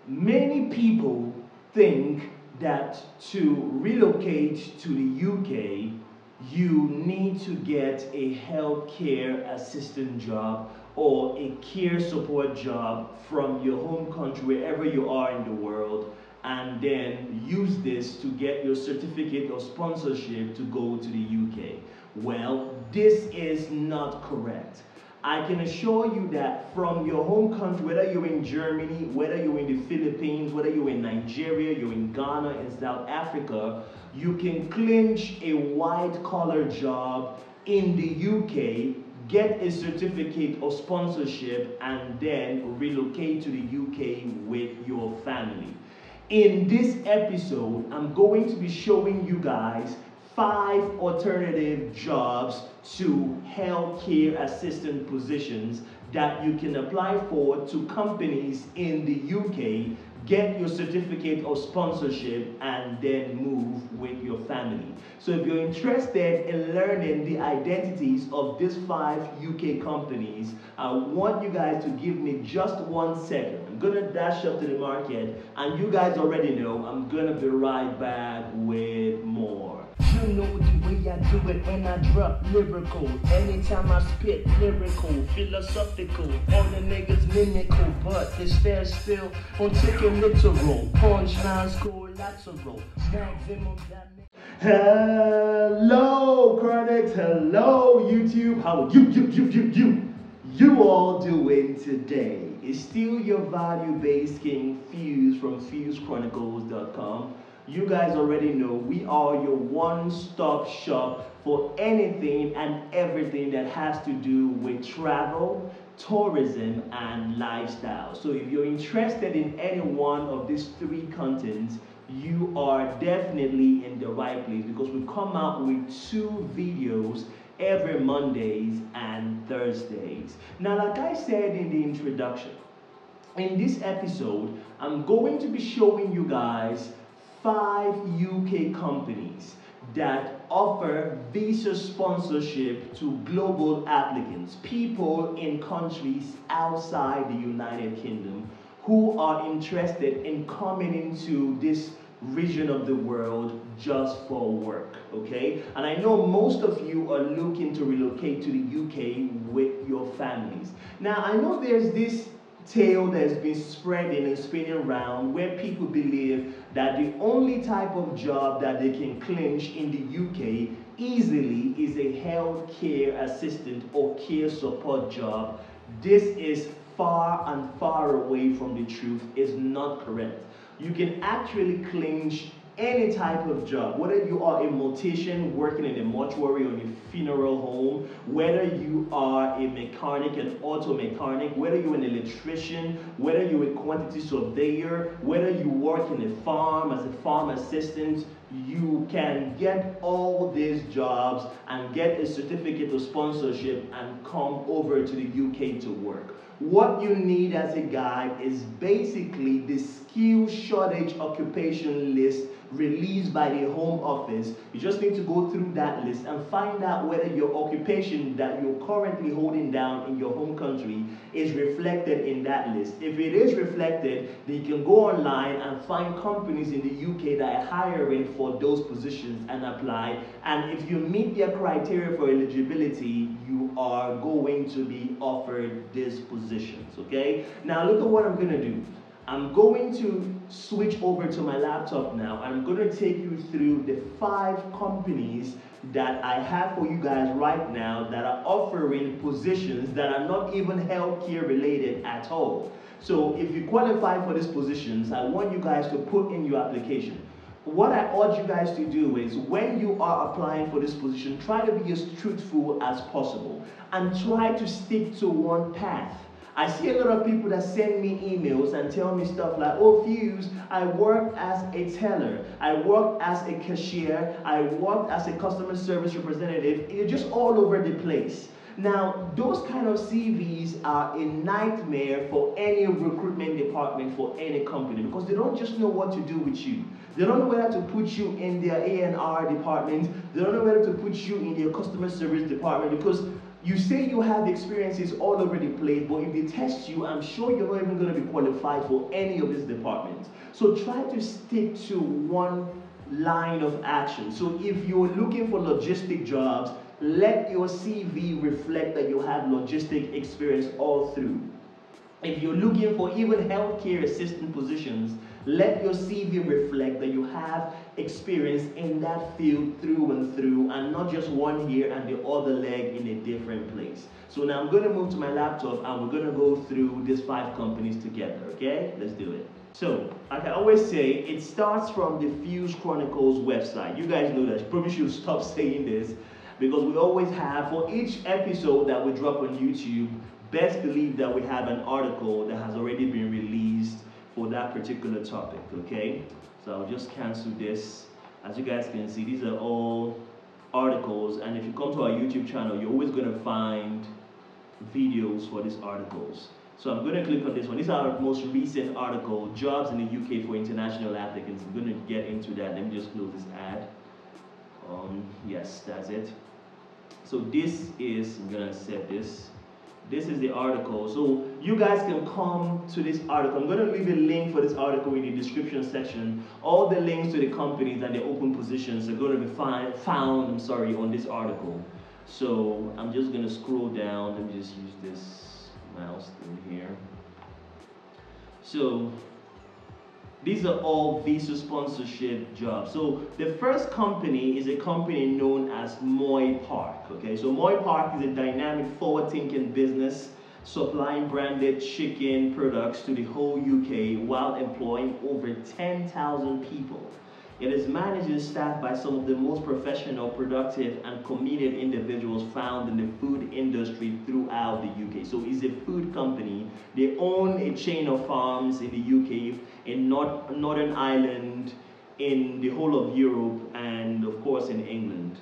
Many people think that to relocate to the UK, you need to get a healthcare assistant job or a care support job from your home country, wherever you are in the world, and then use this to get your certificate of sponsorship to go to the UK. Well, this is not correct. I can assure you that from your home country, whether you're in Germany, whether you're in the Philippines, whether you're in Nigeria, you're in Ghana, in South Africa, you can clinch a white collar job in the UK, get a certificate of sponsorship, and then relocate to the UK with your family. In this episode, I'm going to be showing you guys 5 alternative jobs to healthcare assistant positions that you can apply for to companies in the UK, get your certificate of sponsorship, and then move with your family. So if you're interested in learning the identities of these 5 UK companies, I want you guys to give me just 1 second. I'm gonna dash up to the market, and you guys already know I'm gonna be right back with more. You know the way I do it when I drop lyrical. Anytime I spit lyrical, philosophical. All the niggas mimical, but it's fair still. On taking literal, punchlines collateral. Maximum damage. Hello, Chronicles. Hello, YouTube. How are you all doing today? It's still your value-based king, Fuse from FuseChronicles.com. You guys already know we are your one-stop shop for anything and everything that has to do with travel, tourism, and lifestyle. So if you're interested in any one of these 3 contents, you are definitely in the right place, because we come out with 2 videos every Mondays and Thursdays. Now, like I said in the introduction, in this episode, I'm going to be showing you guys 5 UK companies that offer visa sponsorship to global applicants, people in countries outside the United Kingdom who are interested in coming into this region of the world just for work, okay? And I know most of you are looking to relocate to the UK with your families. Now, I know there's this tale that's been spreading and spinning around where people believe that the only type of job that they can clinch in the UK easily is a healthcare assistant or care support job. This is far and far away from the truth. It's not correct. You can actually clinch any type of job, whether you are a mortician working in a mortuary or a funeral home, whether you are a mechanic, an auto mechanic, whether you're an electrician, whether you're a quantity surveyor, whether you work in a farm as a farm assistant, you can get all these jobs and get a certificate of sponsorship and come over to the UK to work. What you need as a guide is basically the skill shortage occupation list released by the Home Office. You just need to go through that list and find out whether your occupation that you're currently holding down in your home country is reflected in that list. If it is reflected, then you can go online and find companies in the UK that are hiring for those positions and apply. And if you meet their criteria for eligibility, you are going to be offered these positions, okay? Now look at what I'm gonna do. I'm going to switch over to my laptop now, and I'm going to take you through the 5 companies that I have for you guys right now that are offering positions that are not even healthcare related at all. So if you qualify for these positions, I want you guys to put in your application. What I urge you guys to do is, when you are applying for this position, try to be as truthful as possible and try to stick to one path. I see a lot of people that send me emails and tell me stuff like, oh Fuse, I worked as a teller, I worked as a cashier, I worked as a customer service representative. You're just all over the place. Now, those kind of CVs are a nightmare for any recruitment department for any company, because they don't just know what to do with you. They don't know whether to put you in their A&R department. They don't know whether to put you in their customer service department, because You say you have experiences all over the place, but if they test you, I'm sure you're not even going to be qualified for any of these departments. So try to stick to one line of action. So if you're looking for logistic jobs, let your CV reflect that you have logistic experience all through. If you're looking for even healthcare assistant positions, let your CV reflect that you have experience in that field through and through, and not just one here and the other leg in a different place. So now I'm going to move to my laptop and we're going to go through these 5 companies together, okay? Let's do it. So, like I always say, it starts from the Fuse Chronicles website. You guys know that. You probably should stop saying this, because we always have, for each episode that we drop on YouTube, best believe that we have an article that has already been released for that particular topic, okay? So I'll just cancel this. As you guys can see, these are all articles, and if you come to our YouTube channel, you're always going to find videos for these articles. So I'm going to click on this one. This is our most recent article, Jobs in the UK for International Applicants. I'm going to get into that. Let me just close this ad. Yes, that's it. So this is, I'm going to set this. This is the article. So you guys can come to this article. I'm going to leave a link for this article in the description section. All the links to the companies and the open positions are going to be found on this article. So I'm just going to scroll down. Let me just use this mouse in here. So these are all visa sponsorship jobs. So the first company is a company known as Moy Park. Okay, so Moy Park is a dynamic, forward-thinking business supplying branded chicken products to the whole UK while employing over 10,000 people. It is managed and staffed by some of the most professional, productive, and committed individuals found in the food industry throughout the UK. So it's a food company. They own a chain of farms in the UK, in Northern Ireland, in the whole of Europe, and of course in England.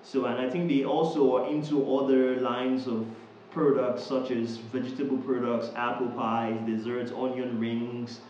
So, and I think they also are into other lines of products such as vegetable products, apple pies, desserts, onion rings,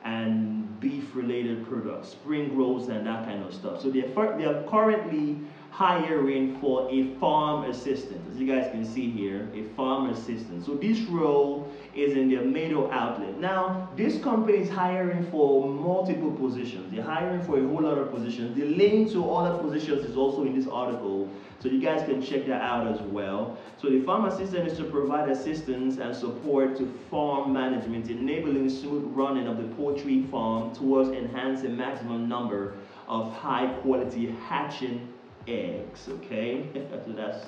and beef-related products, spring rolls, and that kind of stuff. So they are currently hiring for a farm assistant. As you guys can see here, a farm assistant. So this role is in their Meadow outlet. Now, this company is hiring for multiple positions. They're hiring for a whole lot of positions. The link to all the positions is also in this article, so you guys can check that out as well. So the farm assistant is to provide assistance and support to farm management, enabling smooth running of the poultry farm towards enhancing maximum number of high-quality hatching eggs. Okay, so that's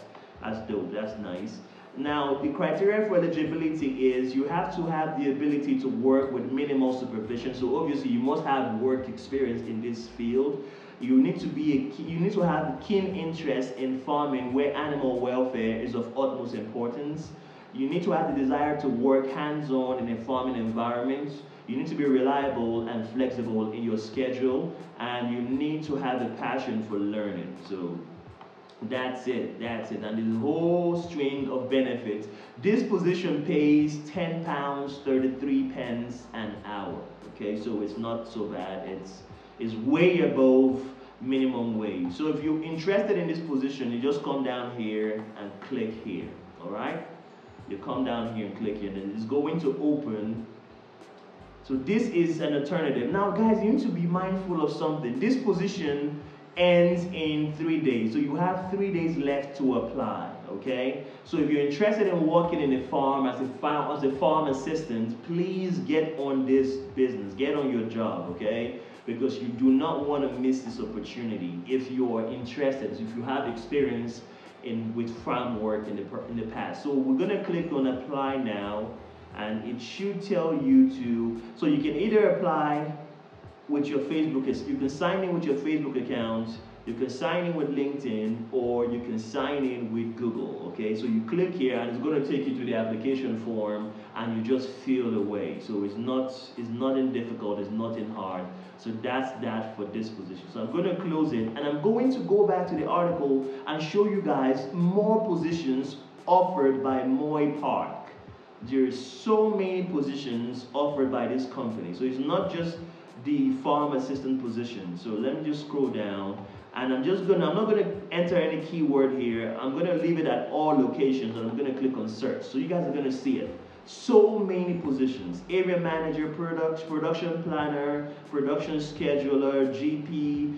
dope. That's nice. Now, the criteria for eligibility is you have to have the ability to work with minimal supervision. So obviously, you must have work experience in this field. You need to have a keen interest in farming where animal welfare is of utmost importance. You need to have the desire to work hands-on in a farming environment. You need to be reliable and flexible in your schedule, and you need to have a passion for learning. So that's it. And there's a whole string of benefits. This position pays £10.33 an hour. Okay, so it's not so bad. It's way above minimum wage. So if you're interested in this position, you just come down here and click here. All right, you come down here and click here, and it's going to open. So this is an alternative. Now guys, you need to be mindful of something. This position ends in 3 days, so you have 3 days left to apply. Okay, so if you're interested in working in a farm as a farm assistant, please get on this business, get on your job. Okay, because you do not want to miss this opportunity if you are interested, if you have experience with farm work in the past. So we're going to click on apply now, and it should tell you to, so you can either apply with your Facebook, you can sign in with your Facebook account, you can sign in with LinkedIn, or you can sign in with Google. Okay, so you click here and it's going to take you to the application form, and you just fill away. So it's nothing difficult, it's nothing hard. So that's that for this position. So I'm going to close it, and I'm going to go back to the article and show you guys more positions offered by Moy Park. There's so many positions offered by this company. So it's not just the farm assistant position. So let me just scroll down, And I'm not gonna enter any keyword here. I'm gonna leave it at all locations, and I'm gonna click on search. So you guys are gonna see it. So many positions: area manager, production planner, production scheduler, GP,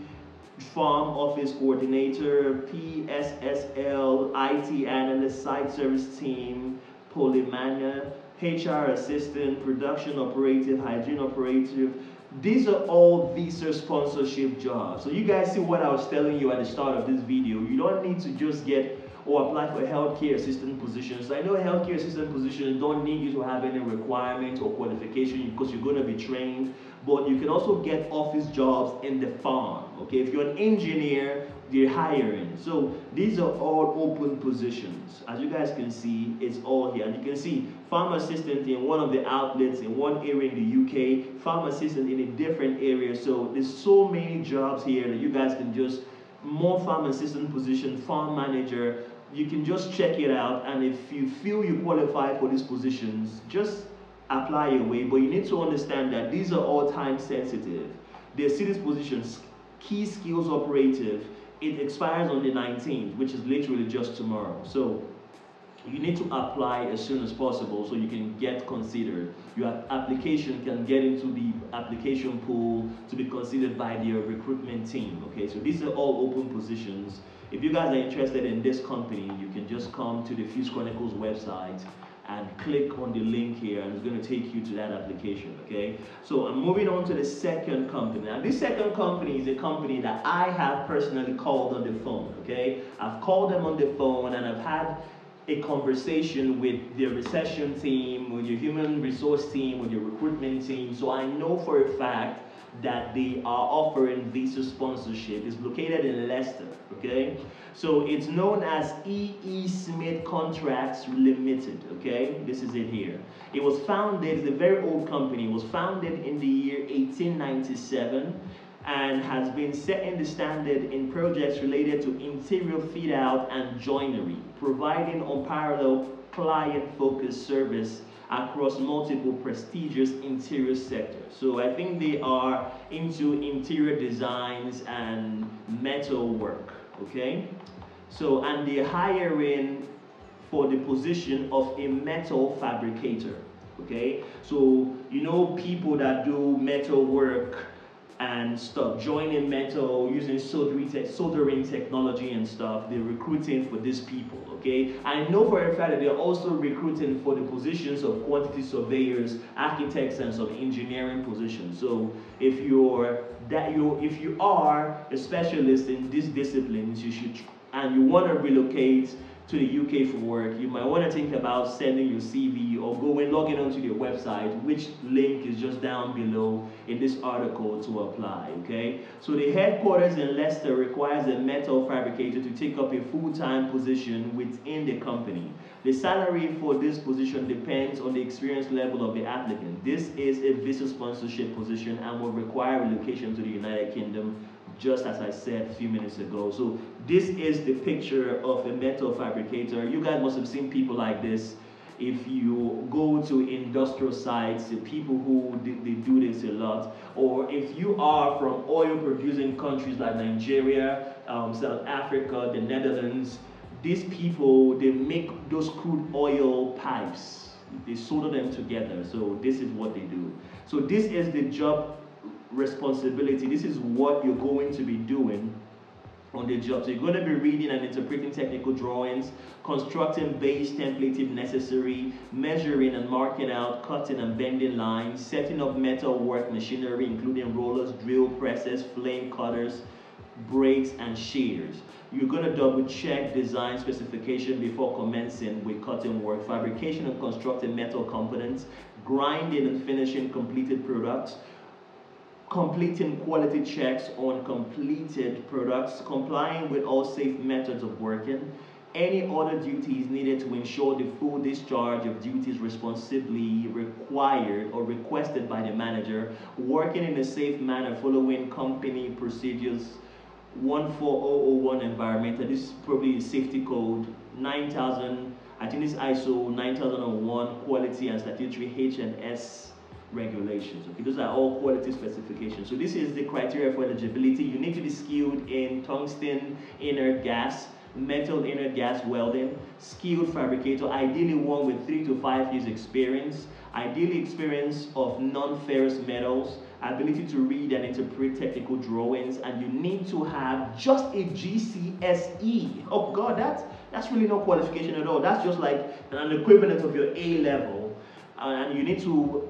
farm office coordinator, PSSL, IT analyst, site service team, polymania, HR assistant, production operative, hygiene operative. These are all visa sponsorship jobs. So you guys see what I was telling you at the start of this video. You don't need to just get or apply for healthcare assistant positions. I know healthcare assistant positions don't need you to have any requirements or qualification because you're going to be trained, but you can also get office jobs in the farm. Okay, if you're an engineer, they're hiring. So these are all open positions. As you guys can see, it's all here. And you can see farm assistant in one of the outlets in one area in the UK, farm assistant in a different area. So there's so many jobs here that you guys can just, more farm assistant position, farm manager, you can just check it out, and if you feel you qualify for these positions, just apply your way. But you need to understand that these are all time sensitive. The city's positions, key skills operative, it expires on the 19th, which is literally just tomorrow. So you need to apply as soon as possible so you can get considered. Your application can get into the application pool to be considered by their recruitment team. Okay, so these are all open positions. If you guys are interested in this company, you can just come to the Fuse Chronicles website and click on the link here, and it's going to take you to that application. Okay, so I'm moving on to the second company. Now this second company is a company that I have personally called on the phone. Okay, I've called them on the phone and I've had a conversation with their reception team, with your human resource team, with your recruitment team. So I know for a fact that they are offering visa sponsorship. It's located in Leicester, okay? So it's known as E.E. Smith Contracts Limited, okay? This is it here. It was founded, it's a very old company. It was founded in the year 1897 and has been setting the standard in projects related to interior fit out and joinery, providing unparalleled client-focused service across multiple prestigious interior sectors. So I think they are into interior designs and metal work, okay? So, and they're hiring for the position of a metal fabricator, okay? So, you know, people that do metal work and stuff, joining metal, using soldering technology and stuff, they're recruiting for these people, okay? I know for a fact that they're also recruiting for the positions of quantity surveyors, architects, and some engineering positions. So if you are a specialist in these disciplines, you should, and you want to relocate to the UK for work, you might want to think about sending your CV or logging onto their website, which link is just down below in this article to apply, okay? So the headquarters in Leicester requires a metal fabricator to take up a full-time position within the company. The salary for this position depends on the experience level of the applicant. This is a visa sponsorship position and will require relocation to the United Kingdom, just as I said a few minutes ago. So this is the picture of a metal fabricator. You guys must have seen people like this. If you go to industrial sites, the people who they do this a lot, or if you are from oil producing countries like Nigeria, South Africa, the Netherlands, these people, they make those crude oil pipes. They solder them together. So this is what they do. So this is the job responsibility. This is what you're going to be doing on the job. So you're going to be reading and interpreting technical drawings, constructing base template if necessary, measuring and marking out, cutting and bending lines, setting up metal work machinery including rollers, drill presses, flame cutters, brakes, and shears. You're going to double check design specification before commencing with cutting work, fabrication and constructing metal components, grinding and finishing completed products, completing quality checks on completed products, complying with all safe methods of working, any other duties needed to ensure the full discharge of duties responsibly required or requested by the manager, working in a safe manner following company procedures 14001 environmental. This is probably a safety code 9000, I think this ISO 9001 quality and statutory H&S regulations. Okay, those are all quality specifications. So this is the criteria for eligibility. You need to be skilled in tungsten inert gas, metal inert gas welding, skilled fabricator, ideally one with 3 to 5 years experience, ideally experience of non-ferrous metals, ability to read and interpret technical drawings, and you need to have just a GCSE. Oh God, that's really no qualification at all. That's just like an equivalent of your A level, and you need to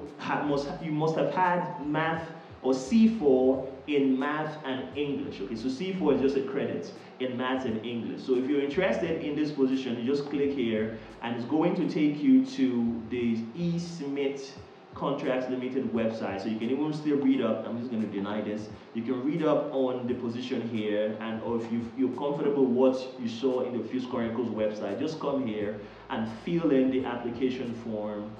you must have had math or C4 in math and English. Okay, so C4 is just a credit in math and English. So if you're interested in this position, you just click here, and it's going to take you to the E-Smith Contracts Limited website. So you can even still read up. I'm just going to deny this. You can read up on the position here, and or if you're comfortable with what you saw in the Fuse Chronicles website, just come here and fill in the application form.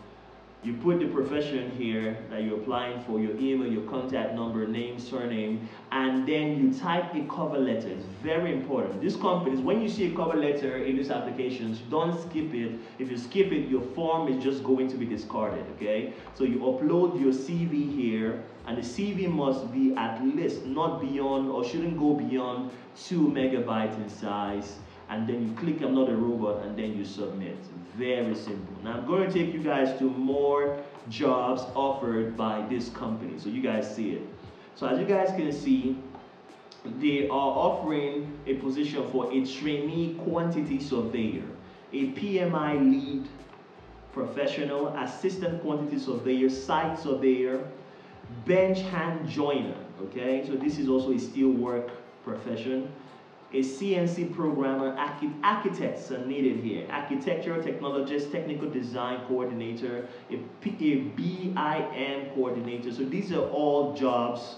You put the profession here that you're applying for, your email, your contact number, name, surname, and then you type a cover letter. It's very important. These companies, when you see a cover letter in these applications, don't skip it. If you skip it, your form is just going to be discarded, okay? So you upload your CV here, and the CV must be at least not beyond, or shouldn't go beyond 2 megabytes in size. And then you click I'm not a robot, and then you submit. Very simple. Now I'm going to take you guys to more jobs offered by this company, so you guys see it. So as you guys can see, they are offering a position for a trainee quantity surveyor, a PMI lead professional, assistant quantity surveyor, site surveyor, bench hand joiner. Okay, so this is also a steel work profession. A CNC programmer, architects are needed here. Architectural technologist, technical design coordinator, a BIM coordinator. So these are all jobs,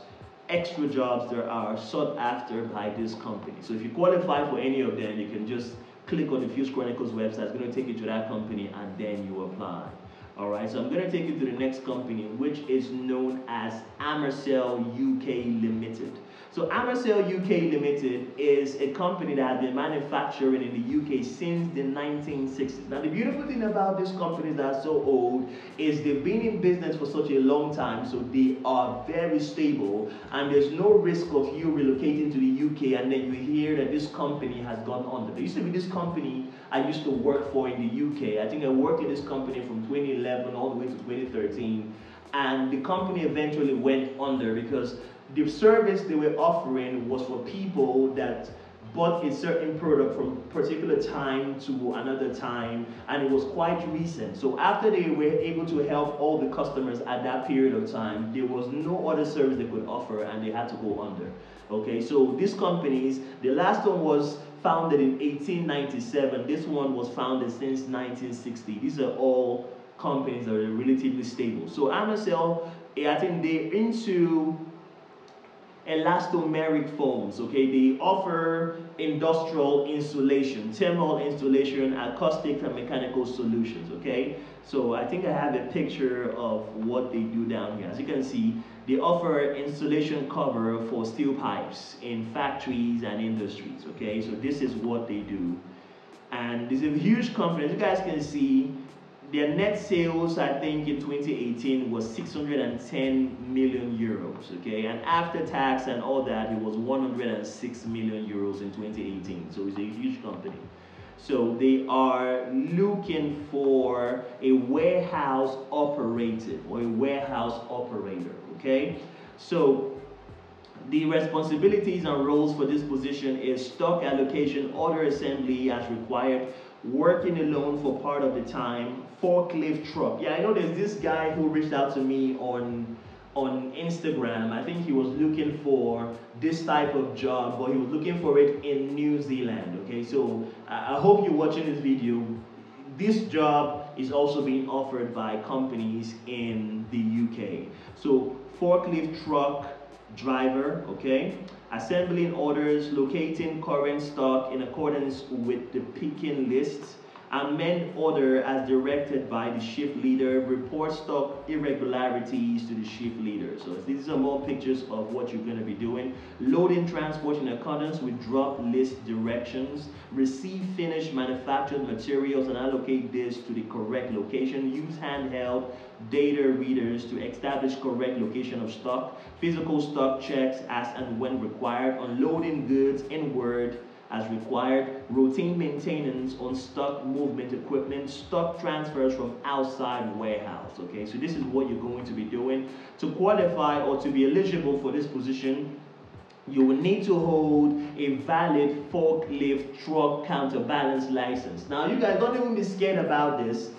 extra jobs that are sought after by this company. So if you qualify for any of them, you can just click on the Fuse Chronicles website. It's going to take you to that company, and then you apply. All right, so I'm going to take you to the next company, which is known as Amercell UK Limited. So Amercell UK Limited is a company that has been manufacturing in the UK since the 1960s. Now the beautiful thing about these companies that are so old is they've been in business for such a long time, so they are very stable, and there's no risk of you relocating to the UK and then you hear that this company has gone under. There used to be this company I used to work for in the UK. I think I worked in this company from 2011 all the way to 2013, and the company eventually went under because the service they were offering was for people that bought a certain product from a particular time to another time, and it was quite recent. So after they were able to help all the customers at that period of time, there was no other service they could offer, and they had to go under. Okay, so these companies, the last one was founded in 1897. This one was founded since 1960. These are all companies that are relatively stable. So Amercell, I think they're into elastomeric foams. Okay, they offer industrial insulation, thermal insulation, acoustic and mechanical solutions. Okay, so I think I have a picture of what they do down here. As you can see, they offer insulation cover for steel pipes in factories and industries. Okay, so this is what they do, and this is a huge company. As you guys can see, their net sales, I think, in 2018 was 610 million euros, okay? And after tax and all that, it was 106 million euros in 2018. So it's a huge company. So they are looking for a warehouse operative or a warehouse operator, okay? So the responsibilities and roles for this position is stock allocation, order assembly as required, working alone for part of the time, forklift truck. Yeah, I know there's this guy who reached out to me on Instagram. I think he was looking for this type of job, but he was looking for it in New Zealand. Okay, so I hope you're watching this video. This job is also being offered by companies in the UK. So forklift truck driver, okay, assembling orders, locating current stock in accordance with the picking list, amend order as directed by the shift leader, report stock irregularities to the shift leader. So these are more pictures of what you're going to be doing. Loading transport in accordance with drop list directions, receive finished manufactured materials and allocate this to the correct location, use handheld data readers to establish correct location of stock, physical stock checks as and when required, unloading goods inward as required, routine maintenance on stock movement equipment, stock transfers from outside warehouse. Okay, so this is what you're going to be doing. To qualify or to be eligible for this position, you will need to hold a valid forklift truck counterbalance license. Now, you guys don't even be scared about this.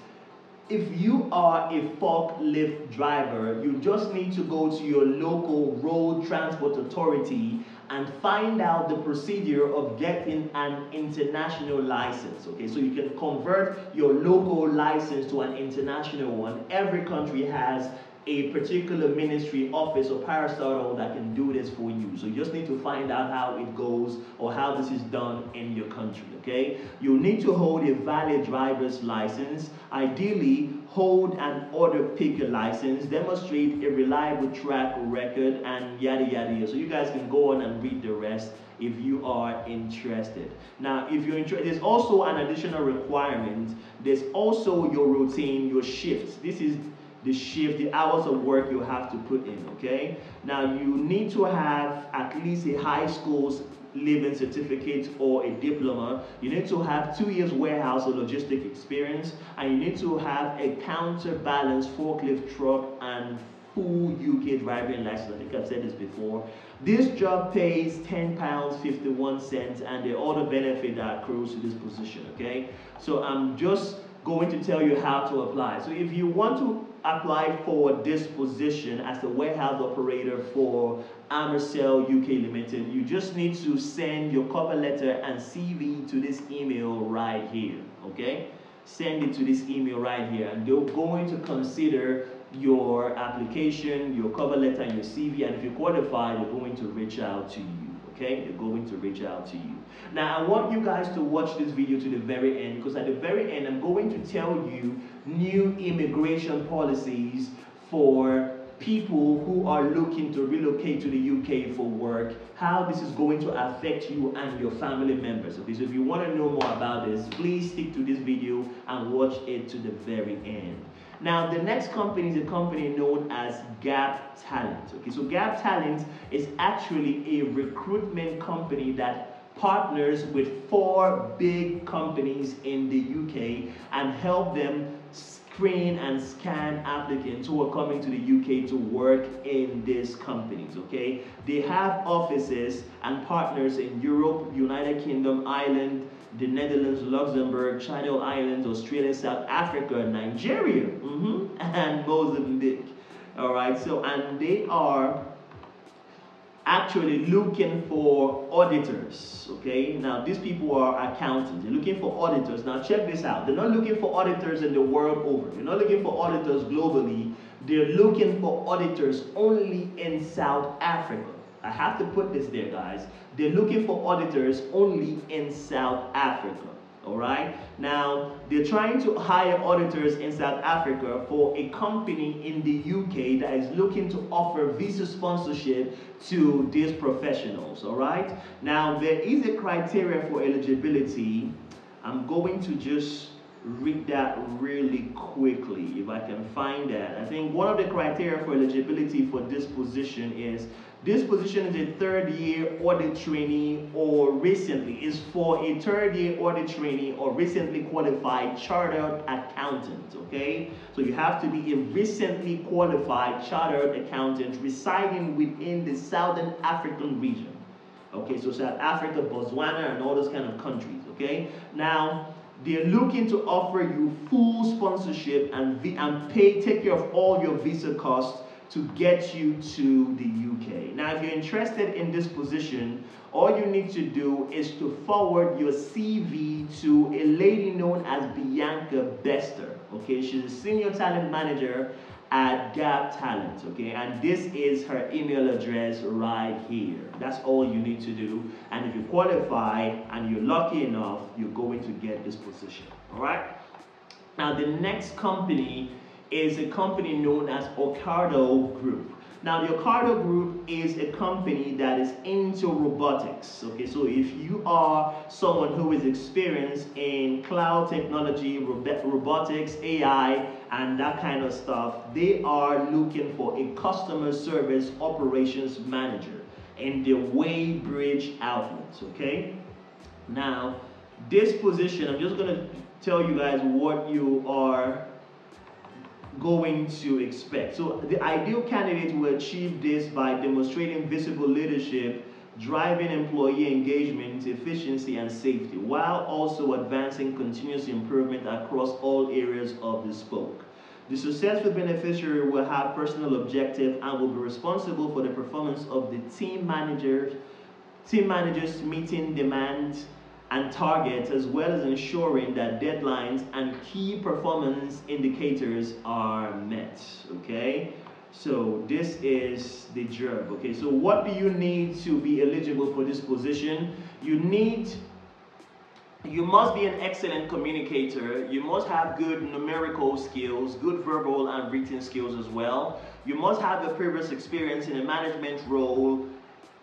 If you are a forklift driver, you just need to go to your local road transport authority and find out the procedure of getting an international license. Okay, so you can convert your local license to an international one. Every country has a particular ministry, office, or parastatal that can do this for you. So you just need to find out how it goes or how this is done in your country, okay? You need to hold a valid driver's license. Ideally, hold an order picker license, demonstrate a reliable track record, and yada yada yada. So you guys can go on and read the rest if you are interested. Now, if you're interested, there's also an additional requirement. There's also your routine, your shifts. This is the shift, the hours of work you have to put in, okay? Now, you need to have at least a high school's living certificate or a diploma. You need to have 2 years warehouse or logistic experience, and you need to have a counterbalance forklift truck and full UK driving license. I think I've said this before. This job pays £10.51 and the other benefit that accrues to this position, okay? So I'm just going to tell you how to apply. So if you want to apply for this position as a warehouse operator for Amercell UK Limited, you just need to send your cover letter and CV to this email right here, okay? Send it to this email right here, and they're going to consider your application, your cover letter, and your CV, and if you qualify, they're going to reach out to you. Okay, they're going to reach out to you. Now, I want you guys to watch this video to the very end, because at the very end, I'm going to tell you new immigration policies for people who are looking to relocate to the UK for work, how this is going to affect you and your family members. Okay, so if you want to know more about this, please stick to this video and watch it to the very end. Now, the next company is a company known as Gap Talent. Okay, so Gap Talent is actually a recruitment company that partners with 4 big companies in the UK and help them screen and scan applicants who are coming to the UK to work in these companies, okay? They have offices and partners in Europe, United Kingdom, Ireland, the Netherlands, Luxembourg, Channel Islands, Australia, South Africa, Nigeria, and Mozambique. All right, so, and they are actually looking for auditors, okay? Now, these people are accountants. They're looking for auditors. Now, check this out. They're not looking for auditors in the world over. They're not looking for auditors globally. They're looking for auditors only in South Africa. I have to put this there, guys. They're looking for auditors only in South Africa, all right? Now, they're trying to hire auditors in South Africa for a company in the UK that is looking to offer visa sponsorship to these professionals, all right? Now, there is a criteria for eligibility. I'm going to just read that really quickly if I can find that. I think one of the criteria for eligibility for this position is this position is a 3rd-year audit trainee or recently is for a 3rd-year audit trainee or recently qualified chartered accountant, okay? So you have to be a recently qualified chartered accountant residing within the Southern African region. Okay, so South Africa, Botswana, and all those kind of countries, okay? Now, they're looking to offer you full sponsorship and take care of all your visa costs to get you to the UK. Now, if you're interested in this position, all you need to do is to forward your CV to a lady known as Bianca Bester. Okay, she's a senior talent manager at Gap Talent, okay, and this is her email address right here. That's all you need to do, and if you qualify and you're lucky enough, you're going to get this position. All right. Now the next company is a company known as Ocardo Group. Now the Ocardo Group is a company that is into robotics. Okay, so if you are someone who is experienced in cloud technology, robotics, AI, and that kind of stuff, they are looking for a customer service operations manager in the Weybridge outlet. Okay, now this position, I'm just going to tell you guys what you are going to expect. So the ideal candidate will achieve this by demonstrating visible leadership, driving employee engagement, efficiency, and safety, while also advancing continuous improvement across all areas of the spoke. The successful beneficiary will have personal objective and will be responsible for the performance of the team managers meeting demands and targets, as well as ensuring that deadlines and key performance indicators are met. Okay, so this is the job. Okay, so what do you need to be eligible for this position? You must be an excellent communicator. You must have good numerical skills, good verbal and written skills as well. You must have a previous experience in a management role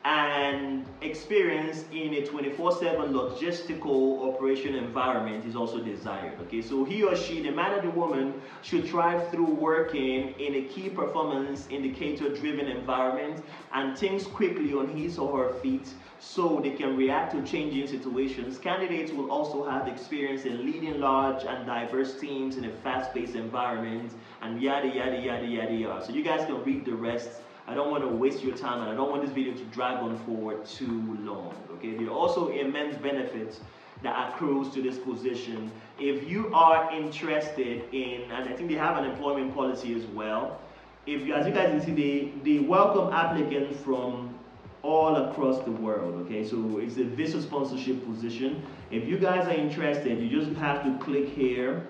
and experience in a 24/7 logistical operation environment is also desired. Okay, so he or she, the man or the woman, should thrive through working in a key performance indicator driven environment and thinks quickly on his or her feet so they can react to changing situations. Candidates will also have experience in leading large and diverse teams in a fast-paced environment, and yada yada yada yada yada. So you guys can read the rest. I don't want to waste your time, and I don't want this video to drag on for too long. Okay, there are also immense benefits that accrues to this position. If you are interested in, and I think they have an employment policy as well. If you, as you guys can see, they welcome applicants from all across the world. Okay, so it's a visa sponsorship position. If you guys are interested, you just have to click here,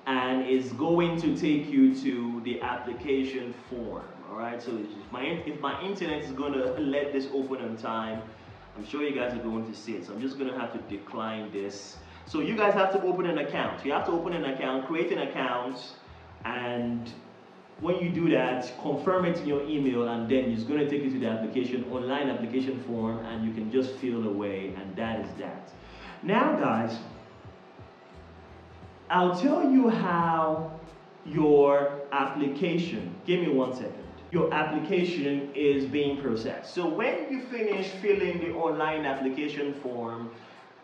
and it's going to take you to the application form. All right, so if my internet is going to let this open on time, I'm sure you guys are going to see it. So I'm just going to have to decline this. So you guys have to open an account. You have to open an account, create an account, and when you do that, confirm it in your email, and then it's going to take you to the online application form, and you can just fill away, and that is that. Now, guys, I'll tell you how your application, give me 1 second. Your application is being processed. So when you finish filling the online application form,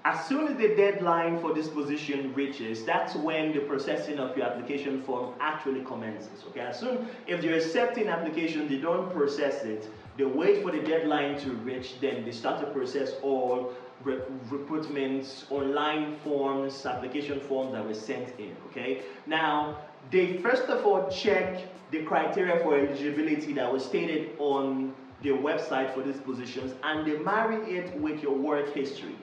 as soon as the deadline for this position reaches, that's when the processing of your application form actually commences. Okay, as soon if they're accepting application, they don't process it. They wait for the deadline to reach, then they start to process all recruitments, online forms, application forms that were sent in. Okay, now they first of all check the criteria for eligibility that was stated on their website for these positions, and they marry it with your work history.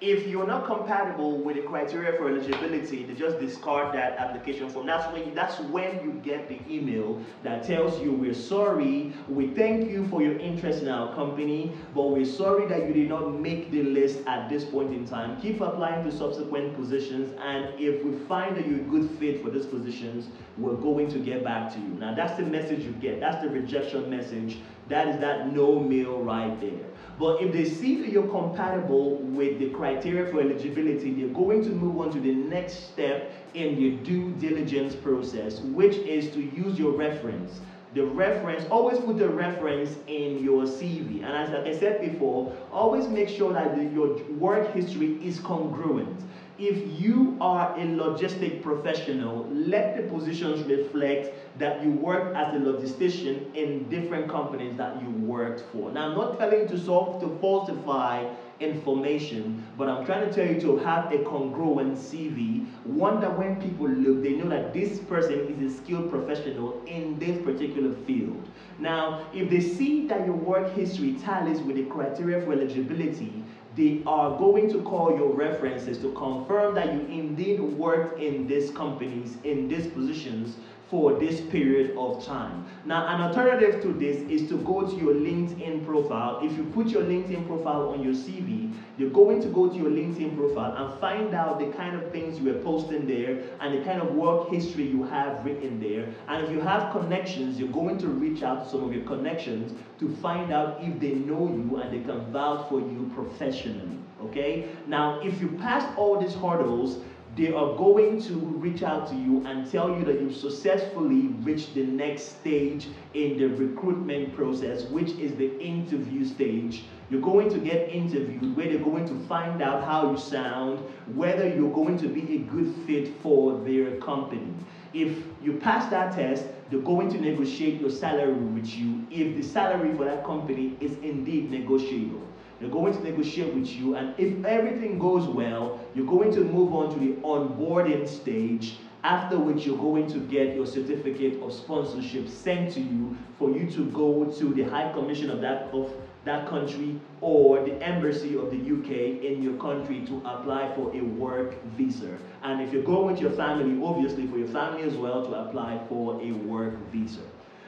If you're not compatible with the criteria for eligibility, they just discard that application form. That's when you get the email that tells you, we're sorry, we thank you for your interest in our company, but we're sorry that you did not make the list at this point in time. Keep applying to subsequent positions, and if we find that you're a good fit for these positions, we're going to get back to you. Now that's the message you get. That's the rejection message. That is that no mail right there. But if they see that you're compatible with the criteria for eligibility, they're going to move on to the next step in the due diligence process, which is to use your reference. The reference, always put the reference in your CV. And as like I said before, always make sure that your work history is congruent. If you are a logistic professional, let the positions reflect that you worked as a logistician in different companies that you worked for. Now, I'm not telling you to falsify information, but I'm trying to tell you to have a congruent CV, one that when people look, they know that this person is a skilled professional in this particular field. Now, if they see that your work history tallies with the criteria for eligibility, they are going to call your references to confirm that you indeed worked in these companies, in these positions, for this period of time. Now, an alternative to this is to go to your LinkedIn profile. If you put your LinkedIn profile on your CV, you're going to go to your LinkedIn profile and find out the kind of things you are posting there and the kind of work history you have written there. And if you have connections, you're going to reach out to some of your connections to find out if they know you and they can vouch for you professionally, okay? Now, if you pass all these hurdles, they are going to reach out to you and tell you that you've successfully reached the next stage in the recruitment process, which is the interview stage. You're going to get interviewed where they're going to find out how you sound, whether you're going to be a good fit for their company. If you pass that test, they're going to negotiate your salary with you if the salary for that company is indeed negotiable. They're going to negotiate with you, and if everything goes well, you're going to move on to the onboarding stage, after which you're going to get your certificate of sponsorship sent to you for you to go to the High Commission of that country or the Embassy of the UK in your country to apply for a work visa. And if you're going with your family, obviously for your family as well to apply for a work visa.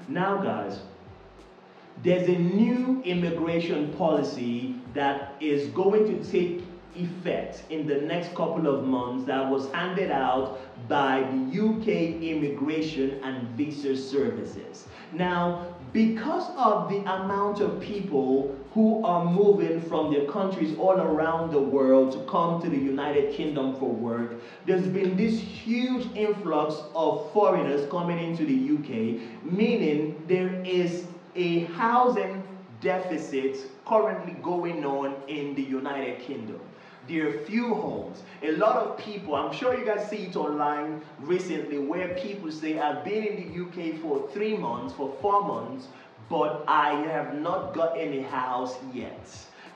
Now guys, there's a new immigration policy that is going to take effect in the next couple of months that was handed out by the UK Immigration and Visa Services. Now, because of the amount of people who are moving from their countries all around the world to come to the United Kingdom for work, there's been this huge influx of foreigners coming into the UK, meaning there is a housing deficit currently going on in the United Kingdom. There are few homes. A lot of people, I'm sure you guys see it online recently, where people say, I've been in the UK for 3 months, for 4 months, but I have not got any house yet.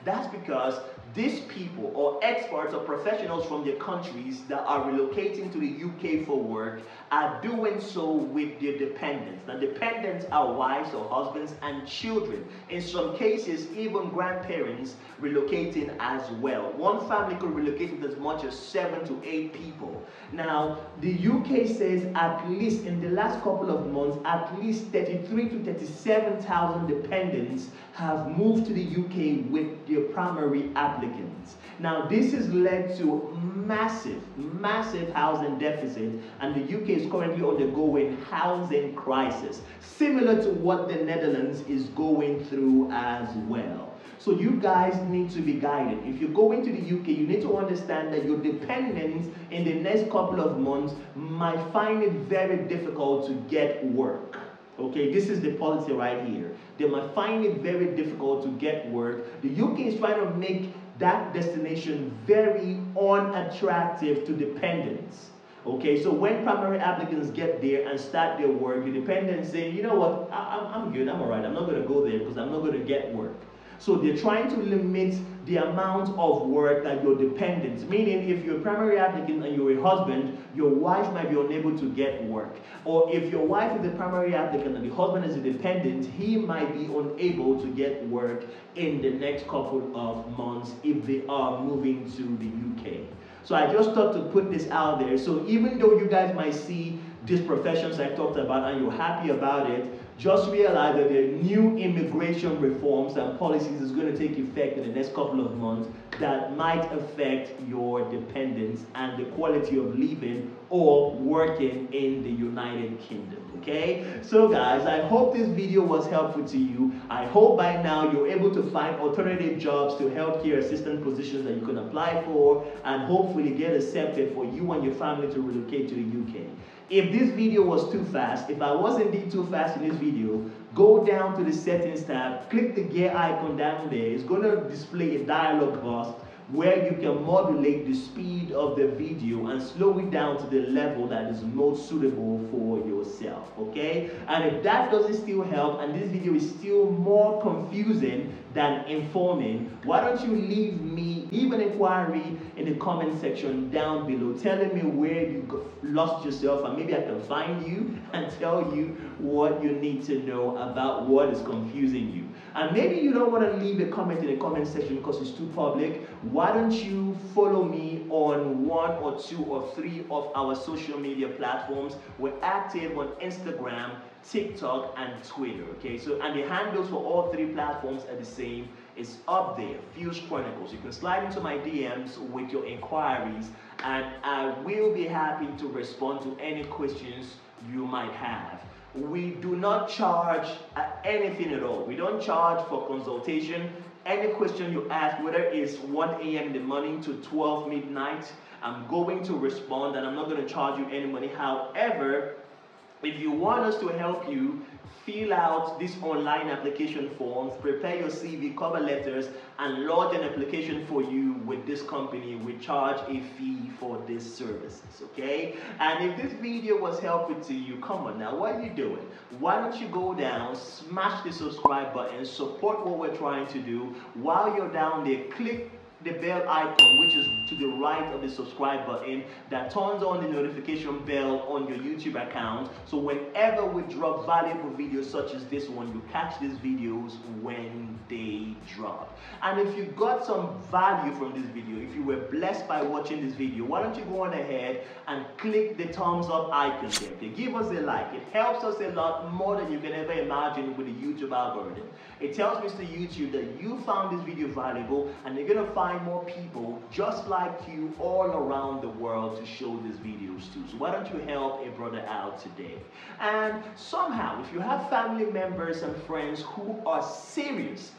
That's because these people or experts or professionals from their countries that are relocating to the UK for work are doing so with their dependents. Now, dependents are wives or husbands and children. In some cases, even grandparents relocating as well. One family could relocate with as much as 7 to 8 people. Now, the UK says at least in the last couple of months, at least 33 to 37,000 dependents have moved to the UK with their primary applicants. Now, this has led to massive housing deficit, and the UK is currently undergoing housing crisis, similar to what the Netherlands is going through as well. So you guys need to be guided. If you're going to the UK, you need to understand that your dependents in the next couple of months might find it very difficult to get work. Okay, this is the policy right here. They might find it very difficult to get work. The UK is trying to make that destination very unattractive to dependents. Okay, so when primary applicants get there and start their work, the dependents say, you know what, I'm good, I'm all right, I'm not going to go there because I'm not going to get work. So they're trying to limit the amount of work that your dependents, meaning if you're a primary applicant and you're a husband, your wife might be unable to get work. Or if your wife is the primary applicant and the husband is a dependent, he might be unable to get work in the next couple of months if they are moving to the UK. So I just thought to put this out there. So even though you guys might see these professions I talked about and you're happy about it, just realize that the new immigration reforms and policies is going to take effect in the next couple of months that might affect your dependents and the quality of living or working in the United Kingdom. Okay, so guys, I hope this video was helpful to you. I hope by now you're able to find alternative jobs to healthcare assistant positions that you can apply for and hopefully get accepted for you and your family to relocate to the UK. If this video was too fast, if I was indeed too fast in this video, go down to the settings tab, click the gear icon down there. It's going to display a dialog box where you can modulate the speed of the video and slow it down to the level that is most suitable for yourself, okay? And if that doesn't still help and this video is still more confusing than informing, why don't you leave an inquiry in the comment section down below telling me where you lost yourself, and maybe I can find you and tell you what you need to know about what is confusing you. And maybe you don't want to leave a comment in the comment section because it's too public. Why why don't you follow me on 1 or 2 or 3 of our social media platforms? We're active on Instagram, TikTok, and Twitter. Okay, so and the handles for all 3 platforms are the same. It's up there, Fuse Chronicles. You can slide into my DMs with your inquiries, and I will be happy to respond to any questions you might have. We do not charge anything at all. We don't charge for consultation. Any question you ask, whether it's 1 a.m. in the morning to 12 midnight, I'm going to respond, and I'm not going to charge you any money. However, if you want us to help you fill out these online application forms, prepare your CV, cover letters, and lodge an application for you with this company, we charge a fee for these services, okay? And if this video was helpful to you, come on now, what are you doing? Why don't you go down, smash the subscribe button, support what we're trying to do. While you're down there, click the bell icon, which is to the right of the subscribe button, that turns on the notification bell on your YouTube account, so whenever we drop valuable videos such as this one, you catch these videos when they drop. And if you got some value from this video, if you were blessed by watching this video, why don't you go on ahead and click the thumbs up icon there. Give us a like. It helps us a lot more than you can ever imagine with the YouTube algorithm. It tells Mr. YouTube that you found this video valuable, and you're gonna find more people just like you all around the world to show these videos to. So why don't you help a brother out today? And somehow, if you have family members and friends who are serious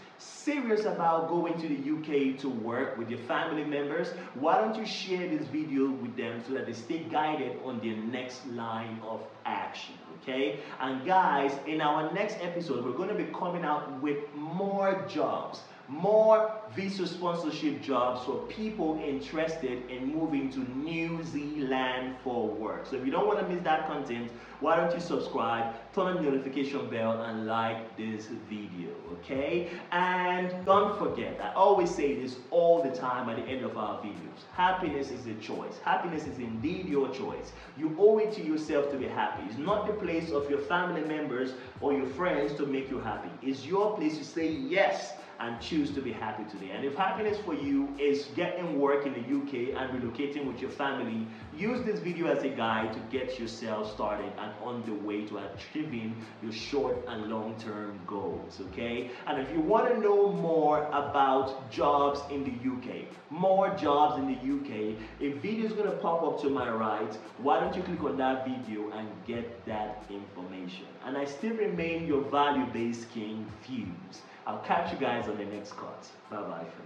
about going to the UK to work with your family members, why don't you share this video with them so that they stay guided on their next line of action, okay? And guys, in our next episode, we're going to be coming out with more jobs, more visa sponsorship jobs for people interested in moving to New Zealand for work. So if you don't want to miss that content, why don't you subscribe, turn on the notification bell, and like this video, okay? And don't forget, I always say this all the time at the end of our videos, happiness is a choice. Happiness is indeed your choice. You owe it to yourself to be happy. It's not the place of your family members or your friends to make you happy. It's your place to say yes and choose to be happy today. And if happiness for you is getting work in the UK and relocating with your family, use this video as a guide to get yourself started and on the way to achieving your short and long-term goals, okay? And if you want to know more about jobs in the UK, more jobs in the UK, a video is going to pop up to my right. Why don't you click on that video and get that information? And I still remain your value-based king, Fuse. I'll catch you guys on the next cut. Bye-bye for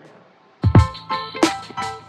now.